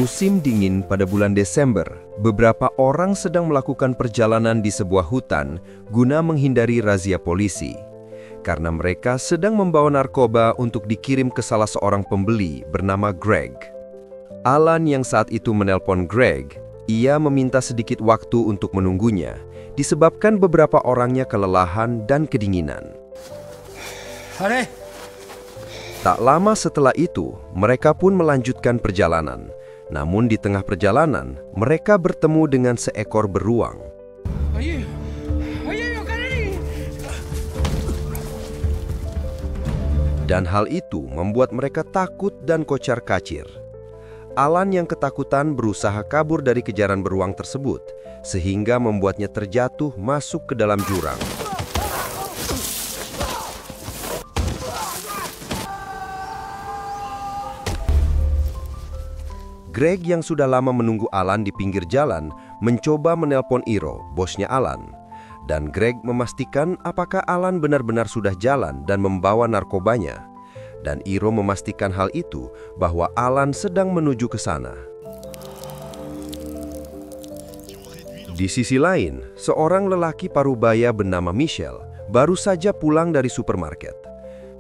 Musim dingin pada bulan Desember, beberapa orang sedang melakukan perjalanan di sebuah hutan guna menghindari razia polisi. Karena mereka sedang membawa narkoba untuk dikirim ke salah seorang pembeli bernama Greg. Alan yang saat itu menelpon Greg, ia meminta sedikit waktu untuk menunggunya, disebabkan beberapa orangnya kelelahan dan kedinginan. Allez. Tak lama setelah itu, mereka pun melanjutkan perjalanan. Namun di tengah perjalanan, mereka bertemu dengan seekor beruang. Dan hal itu membuat mereka takut dan kocar-kacir. Alan yang ketakutan berusaha kabur dari kejaran beruang tersebut, sehingga membuatnya terjatuh masuk ke dalam jurang. Greg yang sudah lama menunggu Alan di pinggir jalan mencoba menelpon Iro, bosnya Alan. Dan Greg memastikan apakah Alan benar-benar sudah jalan dan membawa narkobanya. Dan Iro memastikan hal itu bahwa Alan sedang menuju ke sana. Di sisi lain, seorang lelaki parubaya bernama Michelle baru saja pulang dari supermarket.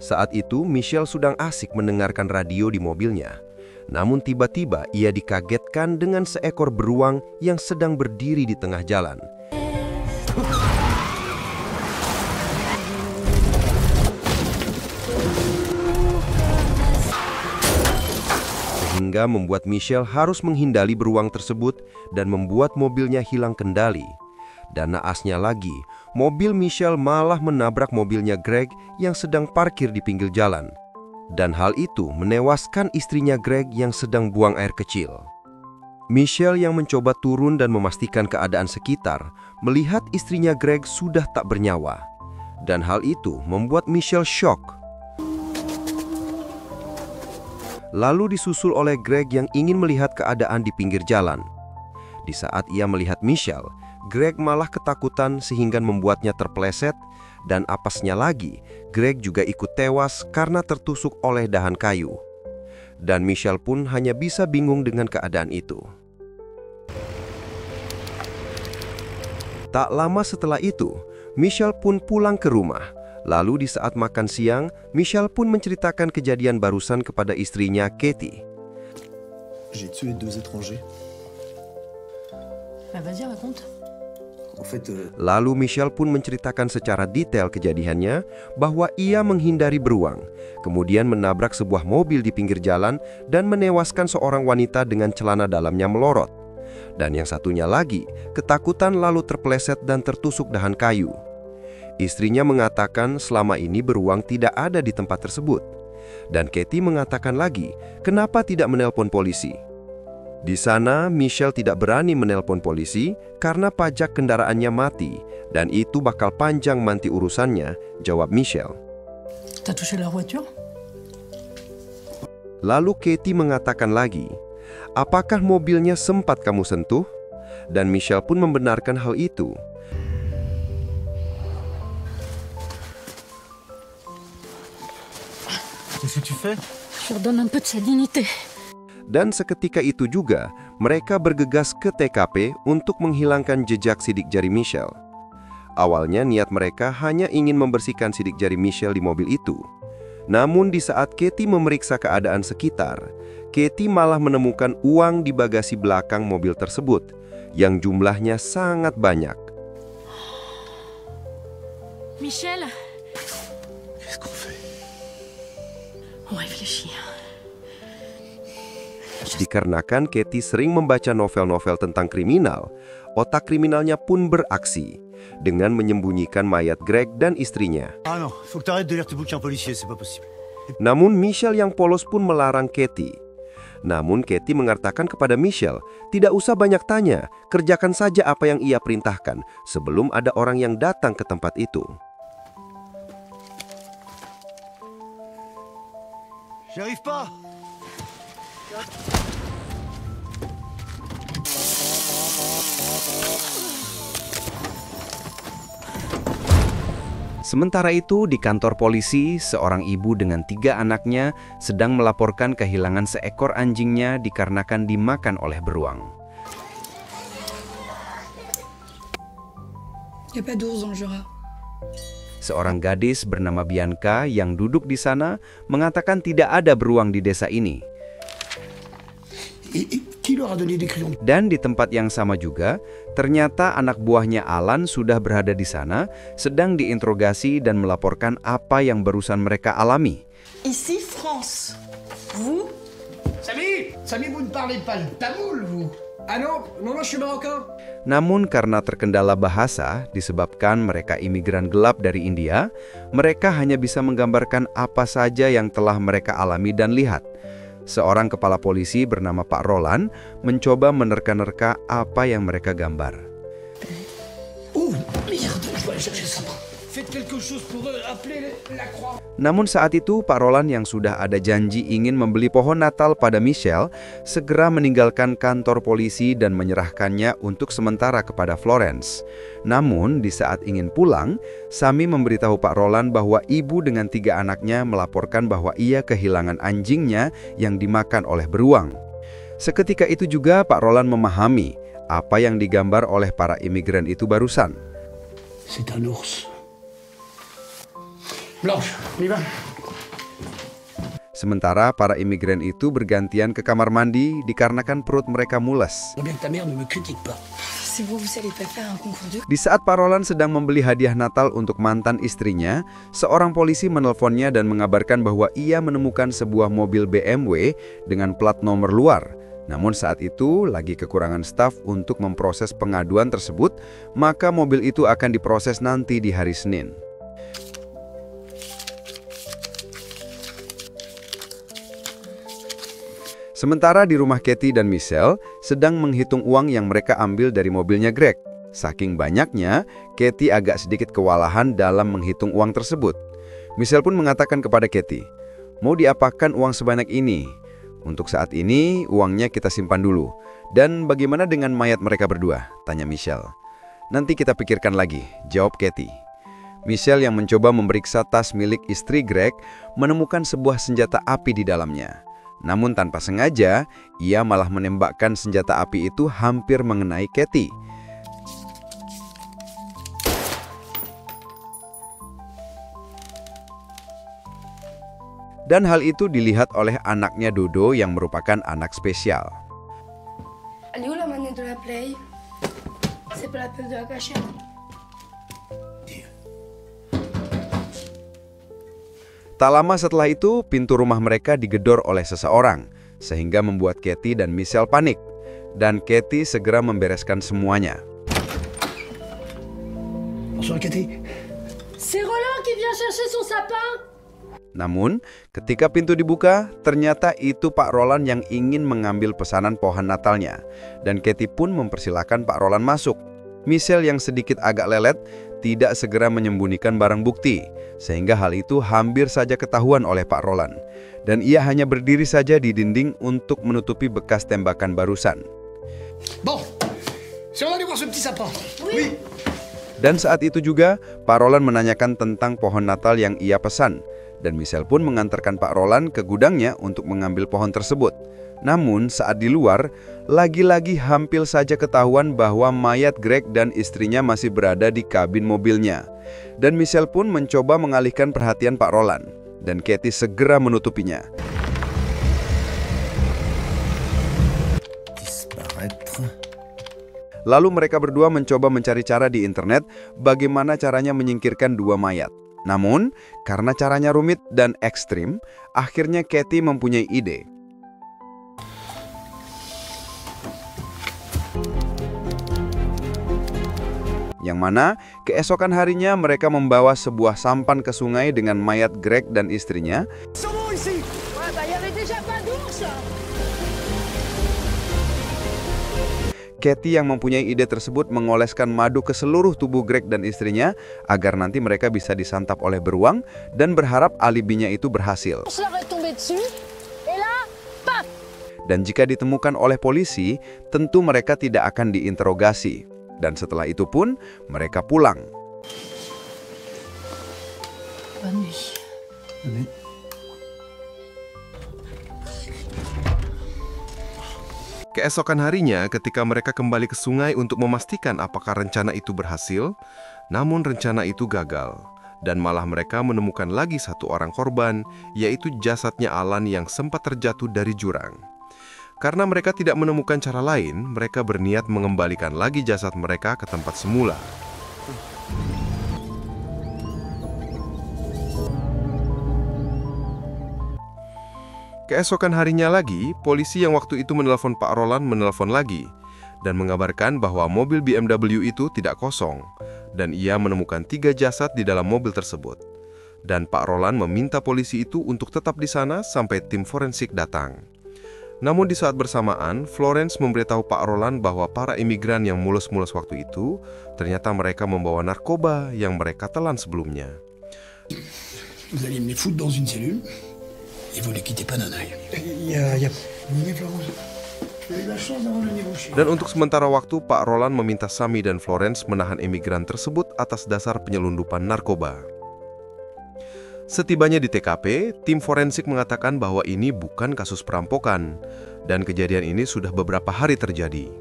Saat itu Michelle sedang asik mendengarkan radio di mobilnya. Namun tiba-tiba ia dikagetkan dengan seekor beruang yang sedang berdiri di tengah jalan. Sehingga membuat Michelle harus menghindari beruang tersebut dan membuat mobilnya hilang kendali. Dan naasnya lagi, mobil Michelle malah menabrak mobilnya Greg yang sedang parkir di pinggir jalan. Dan hal itu menewaskan istrinya Greg yang sedang buang air kecil. Michelle yang mencoba turun dan memastikan keadaan sekitar, melihat istrinya Greg sudah tak bernyawa. Dan hal itu membuat Michelle shock. Lalu disusul oleh Greg yang ingin melihat keadaan di pinggir jalan. Di saat ia melihat Michelle, Greg malah ketakutan sehingga membuatnya terpeleset. Dan apesnya lagi, Greg juga ikut tewas karena tertusuk oleh dahan kayu. Dan Michelle pun hanya bisa bingung dengan keadaan itu. Tak lama setelah itu, Michelle pun pulang ke rumah. Lalu di saat makan siang, Michelle pun menceritakan kejadian barusan kepada istrinya, Katie. J'ai tué 2 étrangers. Vas-y, raconte. Lalu Michelle pun menceritakan secara detail kejadiannya bahwa ia menghindari beruang, kemudian menabrak sebuah mobil di pinggir jalan dan menewaskan seorang wanita dengan celana dalamnya melorot. Dan yang satunya lagi, ketakutan lalu terpeleset dan tertusuk dahan kayu. Istrinya mengatakan selama ini beruang tidak ada di tempat tersebut. Dan Katie mengatakan lagi, kenapa tidak menelpon polisi? Di sana, Michelle tidak berani menelpon polisi karena pajak kendaraannya mati, dan itu bakal panjang nanti urusannya, jawab Michelle. T'as touché la voiture? Lalu Katie mengatakan lagi, apakah mobilnya sempat kamu sentuh? Dan Michelle pun membenarkan hal itu. Qu'est-ce que tu fais? Je redonne un peu de sa dignité. Dan seketika itu juga, mereka bergegas ke TKP untuk menghilangkan jejak sidik jari Michelle. Awalnya niat mereka hanya ingin membersihkan sidik jari Michelle di mobil itu. Namun di saat Katie memeriksa keadaan sekitar, Katie malah menemukan uang di bagasi belakang mobil tersebut, yang jumlahnya sangat banyak. Michel, Qu'est-ce qu'on fait? on réfléchit. Dikarenakan Katie sering membaca novel-novel tentang kriminal, otak kriminalnya pun beraksi dengan menyembunyikan mayat Greg dan istrinya. Ah non, faut que t'arrêtes de lire tes bouquins policiers, c'est pas possible. Namun Michelle yang polos pun melarang Katie. Namun Katie mengatakan kepada Michelle, tidak usah banyak tanya, kerjakan saja apa yang ia perintahkan sebelum ada orang yang datang ke tempat itu. J'y arrive pas. Sementara itu, di kantor polisi, seorang ibu dengan 3 anaknya sedang melaporkan kehilangan seekor anjingnya dikarenakan dimakan oleh beruang. Y a pas d'ours dans le Jura. Seorang gadis bernama Bianca yang duduk di sana mengatakan tidak ada beruang di desa ini. Et qui leur a donné des crayons? Dan di tempat yang sama juga, ternyata anak buahnya Alan sudah berada di sana, sedang diinterogasi dan melaporkan apa yang barusan mereka alami. Ici, France. Vous? Samy, vous ne parlez pas le tamoul, vous? Ah non, je suis marocain. Namun karena terkendala bahasa, disebabkan mereka imigran gelap dari India, mereka hanya bisa menggambarkan apa saja yang telah mereka alami dan lihat. Seorang kepala polisi bernama Pak Roland mencoba menerka-nerka apa yang mereka gambar. Oh, merde, je vais aller chercher ça. Faites quelque chose pour eux, appelez la croix. Namun saat itu Pak Roland yang sudah ada janji ingin membeli pohon Natal pada Michelle segera meninggalkan kantor polisi dan menyerahkannya untuk sementara kepada Florence. Namun di saat ingin pulang, Samy memberitahu Pak Roland bahwa ibu dengan 3 anaknya melaporkan bahwa ia kehilangan anjingnya yang dimakan oleh beruang. Seketika itu juga Pak Roland memahami apa yang digambar oleh para imigran itu barusan. C'est un ours. Blanche, on y va. Sementara para imigran itu bergantian ke kamar mandi dikarenakan perut mereka mules. Bien que ta mère ne me critique pas. Si vous savez pas faire un concours de... Di saat Pak Roland sedang membeli hadiah Natal untuk mantan istrinya, seorang polisi menelponnya dan mengabarkan bahwa ia menemukan sebuah mobil BMW dengan plat nomor luar. Namun saat itu lagi kekurangan staf untuk memproses pengaduan tersebut, maka mobil itu akan diproses nanti di hari Senin. Sementara di rumah Katie dan Michelle sedang menghitung uang yang mereka ambil dari mobilnya Greg. Saking banyaknya, Katie agak sedikit kewalahan dalam menghitung uang tersebut. Michelle pun mengatakan kepada Katie, "Mau diapakan uang sebanyak ini? Untuk saat ini, uangnya kita simpan dulu. Dan bagaimana dengan mayat mereka berdua?" tanya Michelle. "Nanti kita pikirkan lagi," jawab Katie. Michelle yang mencoba memeriksa tas milik istri Greg menemukan sebuah senjata api di dalamnya. Namun tanpa sengaja, ia malah menembakkan senjata api itu hampir mengenai Katie. Dan hal itu dilihat oleh anaknya Dodo yang merupakan anak spesial. Elle est où la manette de la Play? C'est pas la peine de la cacher. Tak lama setelah itu, pintu rumah mereka digedor oleh seseorang, sehingga membuat Katie dan Michelle panik. Dan Katie segera membereskan semuanya. Bonsoir, Cathy. C'est Roland qui vient chercher son sapin. Namun, ketika pintu dibuka, ternyata itu Pak Roland yang ingin mengambil pesanan pohon Natalnya. Dan Katie pun mempersilahkan Pak Roland masuk. Michelle yang sedikit agak lelet tidak segera menyembunyikan barang bukti, sehingga hal itu hampir saja ketahuan oleh Pak Roland. Dan ia hanya berdiri saja di dinding untuk menutupi bekas tembakan barusan. Bon, si on va aller voir ce petit sapin. Oui. Dan saat itu juga, Pak Roland menanyakan tentang pohon Natal yang ia pesan. Dan Michelle pun mengantarkan Pak Roland ke gudangnya untuk mengambil pohon tersebut. Namun saat di luar, lagi-lagi hampir saja ketahuan bahwa mayat Greg dan istrinya masih berada di kabin mobilnya. Dan Michelle pun mencoba mengalihkan perhatian Pak Roland. Dan Katie segera menutupinya. Disparaître. Lalu mereka berdua mencoba mencari cara di internet bagaimana caranya menyingkirkan 2 mayat. Namun, karena caranya rumit dan ekstrim, akhirnya Katie mempunyai ide. Yang mana, keesokan harinya mereka membawa sebuah sampan ke sungai dengan mayat Greg dan istrinya. Katie yang mempunyai ide tersebut mengoleskan madu ke seluruh tubuh Greg dan istrinya agar nanti mereka bisa disantap oleh beruang dan berharap alibinya itu berhasil. Dan jika ditemukan oleh polisi, tentu mereka tidak akan diinterogasi. Dan setelah itu pun mereka pulang. Bonne nuit. Keesokan harinya, ketika mereka kembali ke sungai untuk memastikan apakah rencana itu berhasil, namun rencana itu gagal. Dan malah mereka menemukan lagi satu orang korban, yaitu jasadnya Alan yang sempat terjatuh dari jurang. Karena mereka tidak menemukan cara lain, mereka berniat mengembalikan lagi jasad mereka ke tempat semula. Keesokan harinya lagi, polisi yang waktu itu menelpon Pak Roland menelpon lagi dan mengabarkan bahwa mobil BMW itu tidak kosong dan ia menemukan 3 jasad di dalam mobil tersebut. Dan Pak Roland meminta polisi itu untuk tetap di sana sampai tim forensik datang. Namun di saat bersamaan, Florence memberitahu Pak Roland bahwa para imigran yang mulus-mulus waktu itu ternyata mereka membawa narkoba yang mereka telan sebelumnya. Vous allez me les foutre dans une cellule et vous les quittez pas d'un œil. Y a... Oui, Florence. J'ai eu la chance d'avoir le niveau chez. Dan untuk sementara waktu, Pak Roland meminta Sami dan Florence menahan imigran tersebut atas dasar penyelundupan narkoba. Setibanya di TKP, tim forensik mengatakan bahwa ini bukan kasus perampokan, dan kejadian ini sudah beberapa hari terjadi.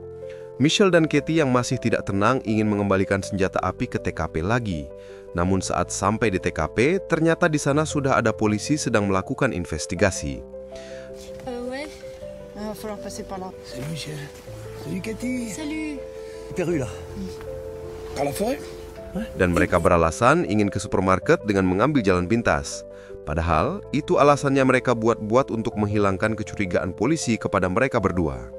Michelle dan Katie yang masih tidak tenang ingin mengembalikan senjata api ke TKP lagi. Namun saat sampai di TKP, ternyata di sana sudah ada polisi sedang melakukan investigasi. Ouais. Il va falloir passer par là. Salut Michel. Salut Cathy. Salut. Perru, là. Par la forêt? Dan mereka beralasan ingin ke supermarket dengan mengambil jalan pintas. Padahal, itu alasannya mereka buat-buat untuk menghilangkan kecurigaan polisi kepada mereka berdua.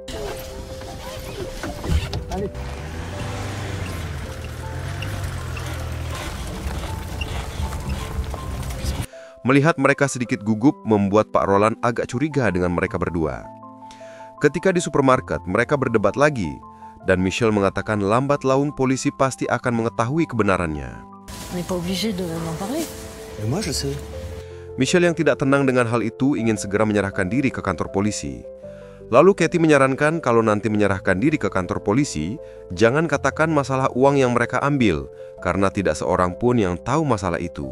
Melihat mereka sedikit gugup membuat Pak Roland agak curiga dengan mereka berdua. Ketika di supermarket, mereka berdebat lagi, dan Michelle mengatakan lambat laun polisi pasti akan mengetahui kebenarannya. On n'est pas obligé d'en parler. Mais moi, je sais. Michelle yang tidak tenang dengan hal itu ingin segera menyerahkan diri ke kantor polisi. Lalu Katie menyarankan kalau nanti menyerahkan diri ke kantor polisi, jangan katakan masalah uang yang mereka ambil, karena tidak seorang pun yang tahu masalah itu.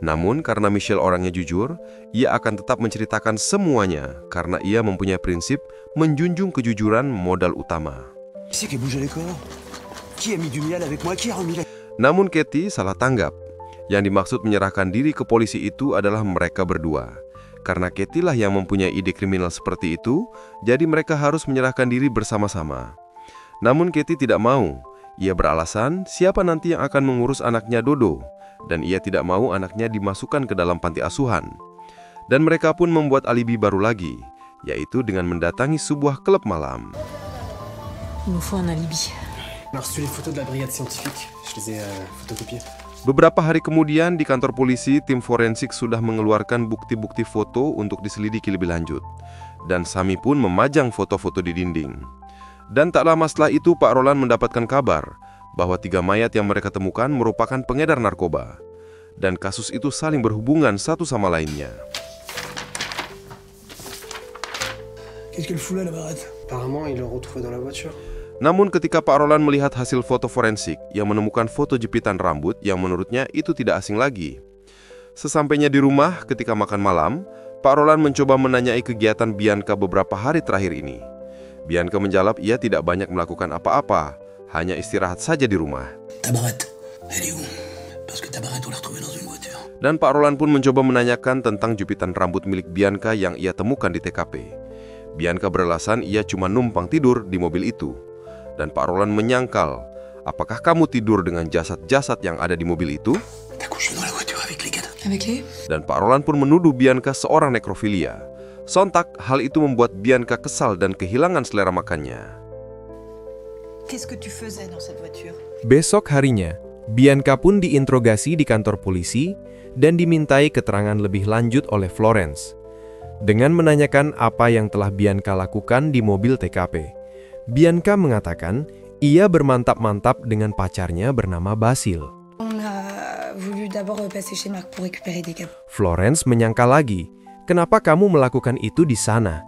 Namun karena Michelle orangnya jujur, ia akan tetap menceritakan semuanya karena ia mempunyai prinsip menjunjung kejujuran modal utama. Qui c'est qui a bougé les corps? Qui a mis du miel avec moi? Qui a remis la... Namun Katie salah tanggap. Yang dimaksud menyerahkan diri ke polisi itu adalah mereka berdua. Karena Katie lah yang mempunyai ide kriminal seperti itu, jadi mereka harus menyerahkan diri bersama-sama. Namun Katie tidak mau. Ia beralasan siapa nanti yang akan mengurus anaknya Dodo, dan ia tidak mau anaknya dimasukkan ke dalam panti asuhan. Dan mereka pun membuat alibi baru lagi, yaitu dengan mendatangi sebuah klub malam. Il nous faut un alibi. On a reçu les photos de la brigade scientifique. Je les ai photocopiées. Beberapa hari kemudian di kantor polisi, tim forensik sudah mengeluarkan bukti-bukti foto untuk diselidiki lebih lanjut. Dan Sami pun memajang foto-foto di dinding. Dan tak lama setelah itu Pak Roland mendapatkan kabar bahwa 3 mayat yang mereka temukan merupakan pengedar narkoba. Dan kasus itu saling berhubungan satu sama lainnya. Qu'est-ce qu'elle fout là, la barrette? Apparemment, ils l'ont retrouvée dans la voiture. Namun ketika Pak Roland melihat hasil foto forensik yang menemukan foto jepitan rambut yang menurutnya itu tidak asing lagi. Sesampainya di rumah ketika makan malam, Pak Roland mencoba menanyai kegiatan Bianca beberapa hari terakhir ini. Bianca menjawab ia tidak banyak melakukan apa-apa, hanya istirahat saja di rumah. Ta barrette, elle est où? Parce que ta barrette, on l'a retrouvée dans une voiture. Dan Pak Roland pun mencoba menanyakan tentang jepitan rambut milik Bianca yang ia temukan di TKP. Bianca beralasan ia cuma numpang tidur di mobil itu. Dan Pak Roland menyangkal, apakah kamu tidur dengan jasad-jasad yang ada di mobil itu? T'as couché dans la voiture avec les cadavres. Avec les? Dan Pak Roland pun menuduh Bianca seorang nekrofilia. Sontak, hal itu membuat Bianca kesal dan kehilangan selera makannya. Qu'est-ce que tu faisais dans cette voiture? Besok harinya, Bianca pun diinterogasi di kantor polisi dan dimintai keterangan lebih lanjut oleh Florence. Dengan menanyakan apa yang telah Bianca lakukan di mobil TKP, Bianca mengatakan ia bermantap-mantap dengan pacarnya bernama Basil. On a voulu d'abord repasser chez Marc pour récupérer des câbles. Florence menyangka lagi, kenapa kamu melakukan itu di sana?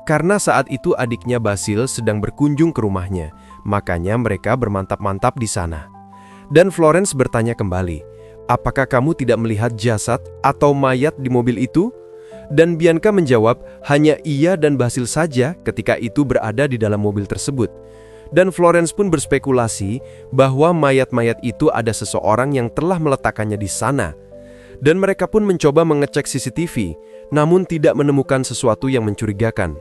Karena saat itu adiknya Basil sedang berkunjung ke rumahnya, makanya mereka bermantap-mantap di sana. Dan Florence bertanya kembali, apakah kamu tidak melihat jasad atau mayat di mobil itu? Dan Bianca menjawab, hanya ia dan Basil saja ketika itu berada di dalam mobil tersebut. Dan Florence pun berspekulasi bahwa mayat-mayat itu ada seseorang yang telah meletakkannya di sana. Dan mereka pun mencoba mengecek CCTV, namun tidak menemukan sesuatu yang mencurigakan.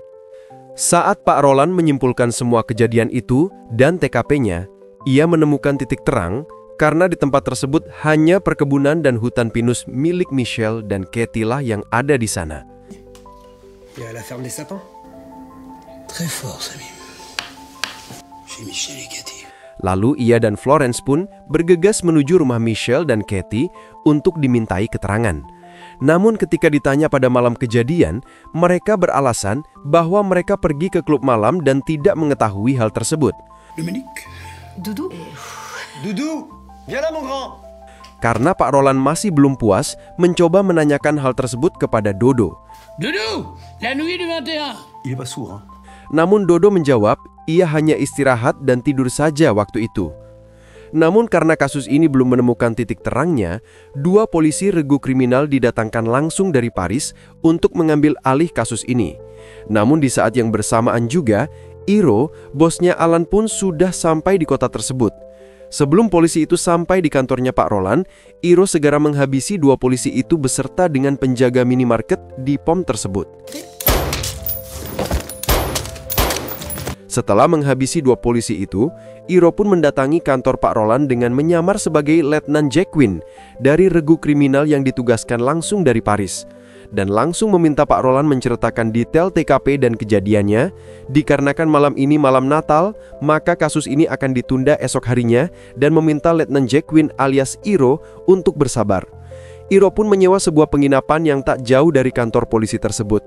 Saat Pak Roland menyimpulkan semua kejadian itu dan TKP-nya, ia menemukan titik terang karena di tempat tersebut hanya perkebunan dan hutan pinus milik Michel dan Katie lah yang ada di sana. Il y a la ferme des sapins. Très fort, Samy. Chez Michel et Cathy. Lalu ia dan Florence pun bergegas menuju rumah Michel dan Katie untuk dimintai keterangan. Namun ketika ditanya pada malam kejadian, mereka beralasan bahwa mereka pergi ke klub malam dan tidak mengetahui hal tersebut. Dominique. Doudou? Doudou, viens là mon grand. Karena Pak Roland masih belum puas mencoba menanyakan hal tersebut kepada Dodo. Doudou, la nuit du 21. Il est pas sourd, hein. Namun Dodo menjawab, ia hanya istirahat dan tidur saja waktu itu. Namun karena kasus ini belum menemukan titik terangnya, 2 polisi regu kriminal didatangkan langsung dari Paris untuk mengambil alih kasus ini. Namun di saat yang bersamaan juga, Iro, bosnya Alan pun sudah sampai di kota tersebut. Sebelum polisi itu sampai di kantornya Pak Roland, Iro segera menghabisi 2 polisi itu beserta dengan penjaga minimarket di pom tersebut. Setelah menghabisi 2 polisi itu, Iro pun mendatangi kantor Pak Roland dengan menyamar sebagai Letnan Jacquin dari regu kriminal yang ditugaskan langsung dari Paris. Dan langsung meminta Pak Roland menceritakan detail TKP dan kejadiannya. Dikarenakan malam ini malam Natal, maka kasus ini akan ditunda esok harinya dan meminta Letnan Jacquin alias Iro untuk bersabar. Iro pun menyewa sebuah penginapan yang tak jauh dari kantor polisi tersebut.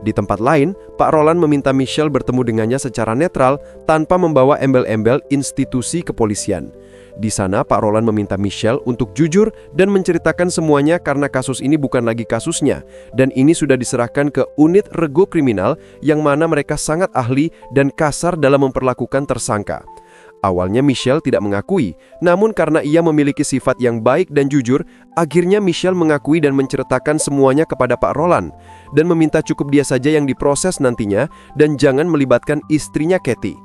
Di tempat lain, Pak Roland meminta Michel bertemu dengannya secara netral tanpa membawa embel-embel institusi kepolisian. Di sana, Pak Roland meminta Michel untuk jujur dan menceritakan semuanya karena kasus ini bukan lagi kasusnya, dan ini sudah diserahkan ke unit rego kriminal yang mana mereka sangat ahli dan kasar dalam memperlakukan tersangka. Awalnya Michel tidak mengakui, namun karena ia memiliki sifat yang baik dan jujur, akhirnya Michel mengakui dan menceritakan semuanya kepada Pak Roland, dan meminta cukup dia saja yang diproses nantinya dan jangan melibatkan istrinya Katie.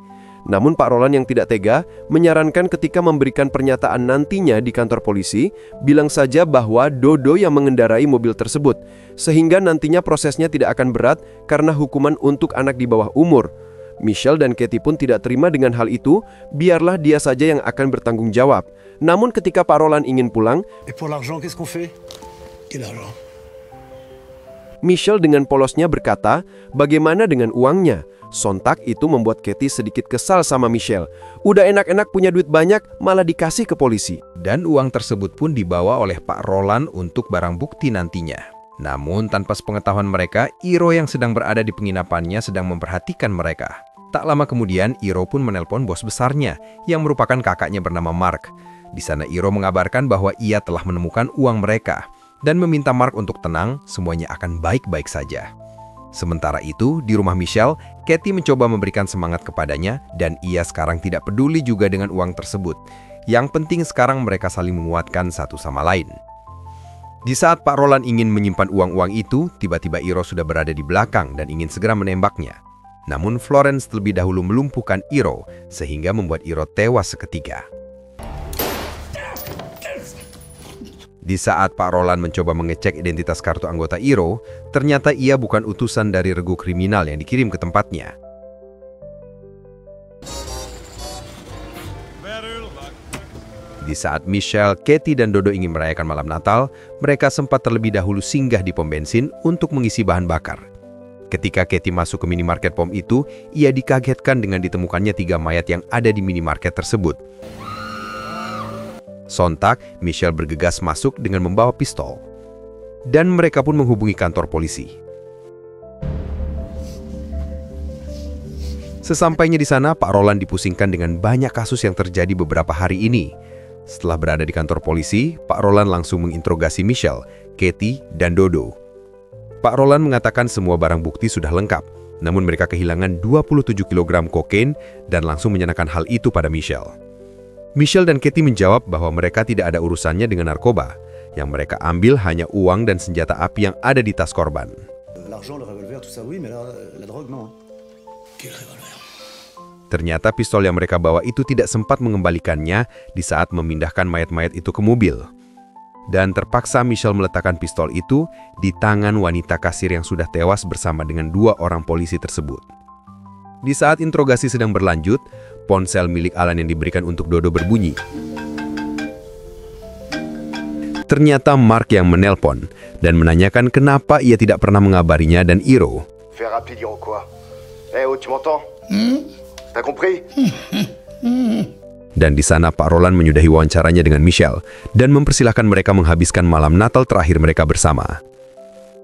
Namun Pak Roland yang tidak tega, menyarankan ketika memberikan pernyataan nantinya di kantor polisi, bilang saja bahwa Dodo yang mengendarai mobil tersebut, sehingga nantinya prosesnya tidak akan berat karena hukuman untuk anak di bawah umur. Michel dan Katie pun tidak terima dengan hal itu, biarlah dia saja yang akan bertanggung jawab. Namun ketika Pak Roland ingin pulang, Et pour l'argent, qu'est-ce qu'on fait? Quel argent? Michel dengan polosnya berkata, bagaimana dengan uangnya? Sontak itu membuat Katie sedikit kesal sama Michel. Udah enak-enak punya duit banyak, malah dikasih ke polisi. Dan uang tersebut pun dibawa oleh Pak Roland untuk barang bukti nantinya. Namun tanpa sepengetahuan mereka, Iro yang sedang berada di penginapannya sedang memperhatikan mereka. Tak lama kemudian, Iro pun menelpon bos besarnya, yang merupakan kakaknya bernama Mark. Di sana Iro mengabarkan bahwa ia telah menemukan uang mereka, dan meminta Mark untuk tenang, semuanya akan baik-baik saja. Sementara itu, di rumah Michel, Katie mencoba memberikan semangat kepadanya, dan ia sekarang tidak peduli juga dengan uang tersebut. Yang penting sekarang mereka saling menguatkan satu sama lain. Di saat Pak Roland ingin menyimpan uang-uang itu, tiba-tiba Iro sudah berada di belakang dan ingin segera menembaknya. Namun Florence terlebih dahulu melumpuhkan Iro, sehingga membuat Iro tewas seketika. Di saat Pak Roland mencoba mengecek identitas kartu anggota Iro, ternyata ia bukan utusan dari regu kriminal yang dikirim ke tempatnya. Di saat Michel, Katie, dan Dodo ingin merayakan malam Natal, mereka sempat terlebih dahulu singgah di pom bensin untuk mengisi bahan bakar. Ketika Katie masuk ke minimarket pom itu, ia dikagetkan dengan ditemukannya 3 mayat yang ada di minimarket tersebut. Sontak, Michel bergegas masuk dengan membawa pistol. Dan mereka pun menghubungi kantor polisi. Sesampainya di sana, Pak Roland dipusingkan dengan banyak kasus yang terjadi beberapa hari ini. Setelah berada di kantor polisi, Pak Roland langsung menginterogasi Michel, Katie, dan Dodo. Pak Roland mengatakan semua barang bukti sudah lengkap, namun mereka kehilangan 27 kg kokain dan langsung menyenangkan hal itu pada Michel. Michelle dan Katie menjawab bahwa mereka tidak ada urusannya dengan narkoba. Yang mereka ambil hanya uang dan senjata api yang ada di tas korban. L'argent, le revolver, tout ça, oui, mais la drogue, non. Quel revolver? Ternyata pistol yang mereka bawa itu tidak sempat mengembalikannya di saat memindahkan mayat-mayat itu ke mobil. Dan terpaksa Michelle meletakkan pistol itu di tangan wanita kasir yang sudah tewas bersama dengan 2 orang polisi tersebut. Di saat interogasi sedang berlanjut, ponsel milik Alan yang diberikan untuk Dodo berbunyi. Ternyata Mark yang menelpon dan menanyakan kenapa ia tidak pernah mengabarinya dan Hiro. Fais rapide, Hiro, quoi? Oh, tu m'entends? T'as compris? Dan di sana Pak Roland menyudahi wawancaranya dengan Michelle dan mempersilahkan mereka menghabiskan malam Natal terakhir mereka bersama.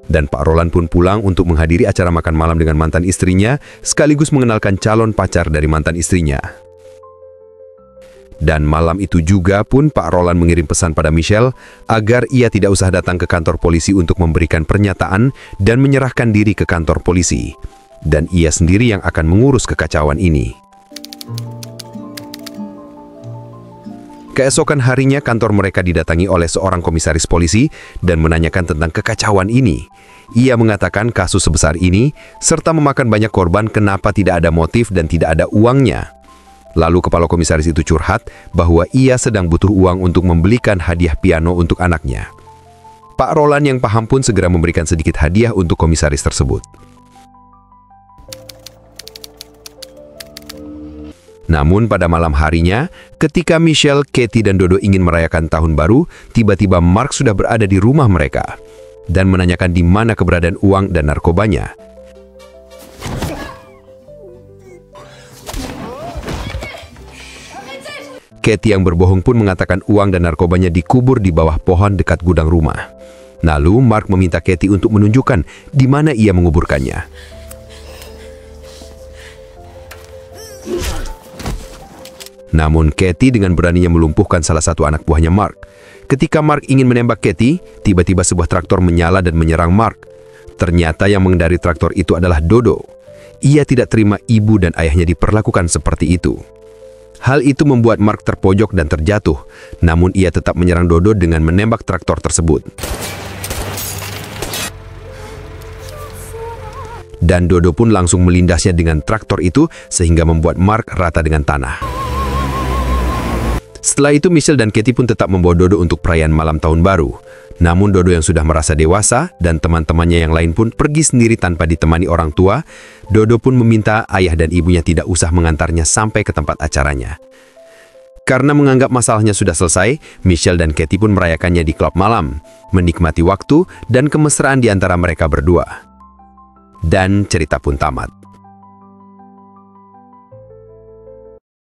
Dan Pak Roland pun pulang untuk menghadiri acara makan malam dengan mantan istrinya, sekaligus mengenalkan calon pacar dari mantan istrinya. Dan malam itu juga pun Pak Roland mengirim pesan pada Michelle agar ia tidak usah datang ke kantor polisi untuk memberikan pernyataan dan menyerahkan diri ke kantor polisi. Dan ia sendiri yang akan mengurus kekacauan ini. Keesokan harinya kantor mereka didatangi oleh seorang komisaris polisi dan menanyakan tentang kekacauan ini. Ia mengatakan kasus sebesar ini serta memakan banyak korban kenapa tidak ada motif dan tidak ada uangnya. Lalu kepala komisaris itu curhat bahwa ia sedang butuh uang untuk membelikan hadiah piano untuk anaknya. Pak Roland yang paham pun segera memberikan sedikit hadiah untuk komisaris tersebut. Namun pada malam harinya, ketika Michelle, Katie, dan Dodo ingin merayakan tahun baru, tiba-tiba Mark sudah berada di rumah mereka dan menanyakan di mana keberadaan uang dan narkobanya. Katie yang berbohong pun mengatakan uang dan narkobanya dikubur di bawah pohon dekat gudang rumah. Lalu Mark meminta Katie untuk menunjukkan di mana ia menguburkannya. Namun Katie dengan beraninya melumpuhkan salah satu anak buahnya Mark. Ketika Mark ingin menembak Katie, tiba-tiba sebuah traktor menyala dan menyerang Mark. Ternyata yang mengendari traktor itu adalah Dodo. Ia tidak terima ibu dan ayahnya diperlakukan seperti itu. Hal itu membuat Mark terpojok dan terjatuh, namun ia tetap menyerang Dodo dengan menembak traktor tersebut. Dan Dodo pun langsung melindasnya dengan traktor itu sehingga membuat Mark rata dengan tanah. Setelah itu Michelle dan Katie pun tetap membawa Dodo untuk perayaan malam tahun baru. Namun Dodo yang sudah merasa dewasa dan teman-temannya yang lain pun pergi sendiri tanpa ditemani orang tua. Dodo pun meminta ayah dan ibunya tidak usah mengantarnya sampai ke tempat acaranya. Karena menganggap masalahnya sudah selesai, Michelle dan Katie pun merayakannya di klub malam, menikmati waktu dan kemesraan di antara mereka berdua. Dan cerita pun tamat.